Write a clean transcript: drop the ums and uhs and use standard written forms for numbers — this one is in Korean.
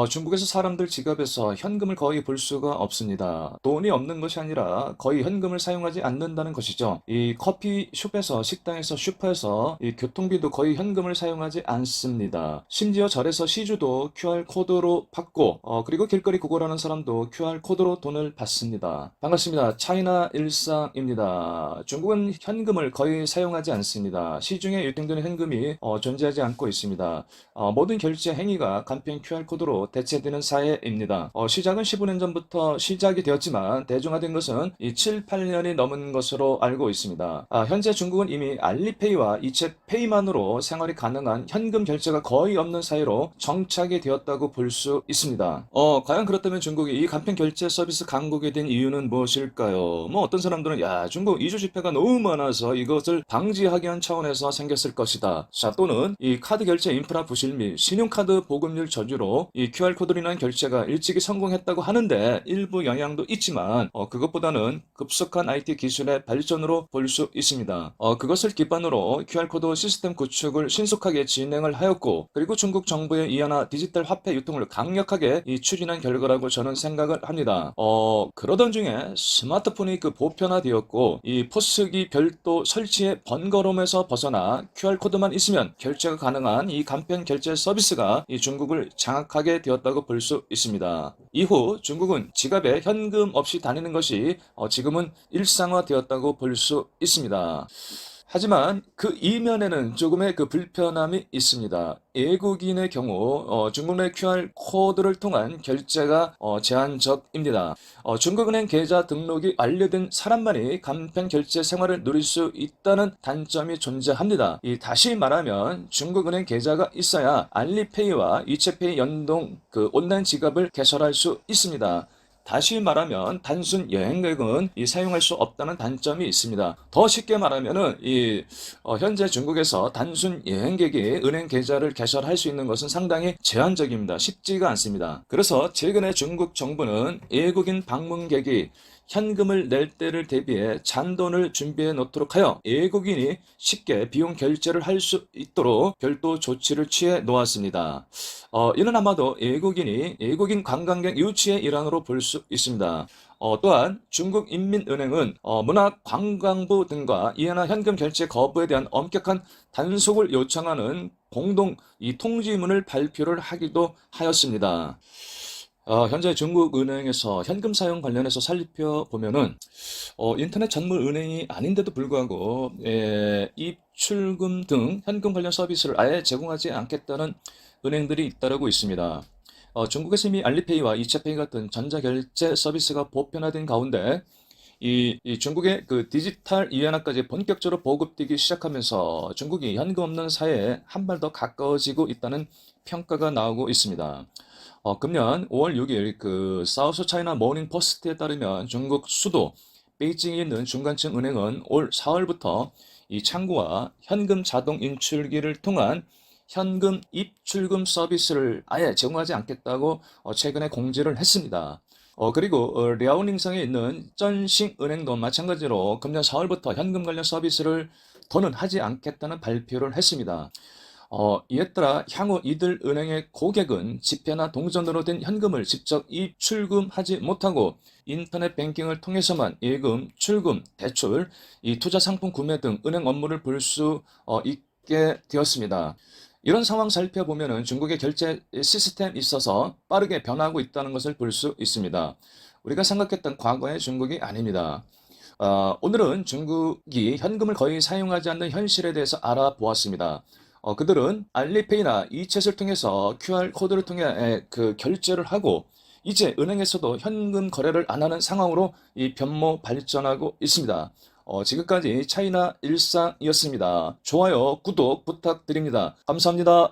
중국에서 사람들 지갑에서 현금을 거의 볼 수가 없습니다. 돈이 없는 것이 아니라 거의 현금을 사용하지 않는다는 것이죠. 이 커피숍에서, 식당에서, 슈퍼에서 이 교통비도 거의 현금을 사용하지 않습니다. 심지어 절에서 시주도 QR코드로 받고, 그리고 길거리 구걸하는 사람도 QR코드로 돈을 받습니다. 반갑습니다. 차이나 일상입니다. 중국은 현금을 거의 사용하지 않습니다. 시중에 유통되는 현금이 존재하지 않고 있습니다. 모든 결제 행위가 간편 QR코드로 대체되는 사회입니다. 시작은 15년 전부터 시작이 되었지만 대중화된 것은 이 7, 8년이 넘은 것으로 알고 있습니다. 현재 중국은 이미 알리페이와 이체페이만으로 생활이 가능한 현금 결제가 거의 없는 사회로 정착이 되었다고 볼 수 있습니다. 과연 그렇다면 중국이 이 간편 결제 서비스 강국이 된 이유는 무엇일까요? 어떤 사람들은 중국 이주 지폐가 너무 많아서 이것을 방지하기 위한 차원에서 생겼을 것이다. 자, 또는 이 카드 결제 인프라 부실 및 신용카드 보급률 저주로 이 QR코드로 인한 결제가 일찍이 성공했다고 하는데 일부 영향도 있지만 그것보다는 급속한 IT 기술의 발전으로 볼 수 있습니다. 그것을 기반으로 QR코드 시스템 구축을 신속하게 진행을 하였고, 그리고 중국 정부의 이하나 디지털 화폐 유통을 강력하게 추진한 결과라고 저는 생각을 합니다. 그러던 중에 스마트폰이 보편화되었고, 이 포스기 별도 설치의 번거로움에서 벗어나 QR코드만 있으면 결제가 가능한 이 간편 결제 서비스가 이 중국을 장악하게 되었다고 볼 수 있습니다. 이후 중국은 지갑에 현금 없이 다니는 것이 지금은 일상화되었다고 볼 수 있습니다. 하지만 그 이면에는 조금의 불편함이 있습니다. 외국인의 경우 중국 내 QR코드를 통한 결제가 제한적입니다. 중국은행 계좌 등록이 완료된 사람만이 간편 결제 생활을 누릴 수 있다는 단점이 존재합니다. 다시 말하면 중국은행 계좌가 있어야 알리페이와 이체페이 연동 온라인 지갑을 개설할 수 있습니다. 다시 말하면 단순 여행객은 사용할 수 없다는 단점이 있습니다. 더 쉽게 말하면은 현재 중국에서 단순 여행객이 은행 계좌를 개설할 수 있는 것은 상당히 제한적입니다. 쉽지가 않습니다. 그래서 최근에 중국 정부는 외국인 방문객이 현금을 낼 때를 대비해 잔돈을 준비해 놓도록 하여 외국인이 쉽게 비용 결제를 할 수 있도록 별도 조치를 취해 놓았습니다. 이는 아마도 외국인 관광객 유치의 일환으로 볼 수 있습니다. 또한 중국인민은행은 문화관광부 등과 이해나 현금 결제 거부에 대한 엄격한 단속을 요청하는 공동 통지문을 발표를 하기도 하였습니다. 현재 중국은행에서 현금 사용 관련해서 살펴보면은 인터넷 전문 은행이 아닌데도 불구하고 입출금 등 현금 관련 서비스를 아예 제공하지 않겠다는 은행들이 잇따르고 있습니다. 중국에서 이미 알리페이와 이체페이 같은 전자결제 서비스가 보편화된 가운데 이 중국의 디지털 이해화까지 본격적으로 보급되기 시작하면서 중국이 현금 없는 사회에 한 발 더 가까워지고 있다는 평가가 나오고 있습니다. 금년 5월 6일 사우스 차이나 모닝 포스트에 따르면 중국 수도 베이징에 있는 중간층 은행은 올 4월부터 이 창구와 현금 자동 인출기를 통한 현금 입출금 서비스를 아예 제공하지 않겠다고 최근에 공지를 했습니다. 그리고 랴오닝성에 있는 쩐싱 은행도 마찬가지로 금년 4월부터 현금 관련 서비스를 더는 하지 않겠다는 발표를 했습니다. 이에 따라 향후 이들 은행의 고객은 지폐나 동전으로 된 현금을 직접 입출금하지 못하고 인터넷 뱅킹을 통해서만 예금, 출금, 대출, 이 투자 상품 구매 등 은행 업무를 볼 수 있게 되었습니다. 이런 상황 살펴보면은 중국의 결제 시스템에 있어서 빠르게 변하고 있다는 것을 볼 수 있습니다. 우리가 생각했던 과거의 중국이 아닙니다. 오늘은 중국이 현금을 거의 사용하지 않는 현실에 대해서 알아보았습니다. 그들은 알리페이나 이챗을 통해서 QR코드를 통해 결제를 하고 이제 은행에서도 현금 거래를 안 하는 상황으로 이 변모 발전하고 있습니다. 지금까지 차이나 일상이었습니다. 좋아요, 구독 부탁드립니다. 감사합니다.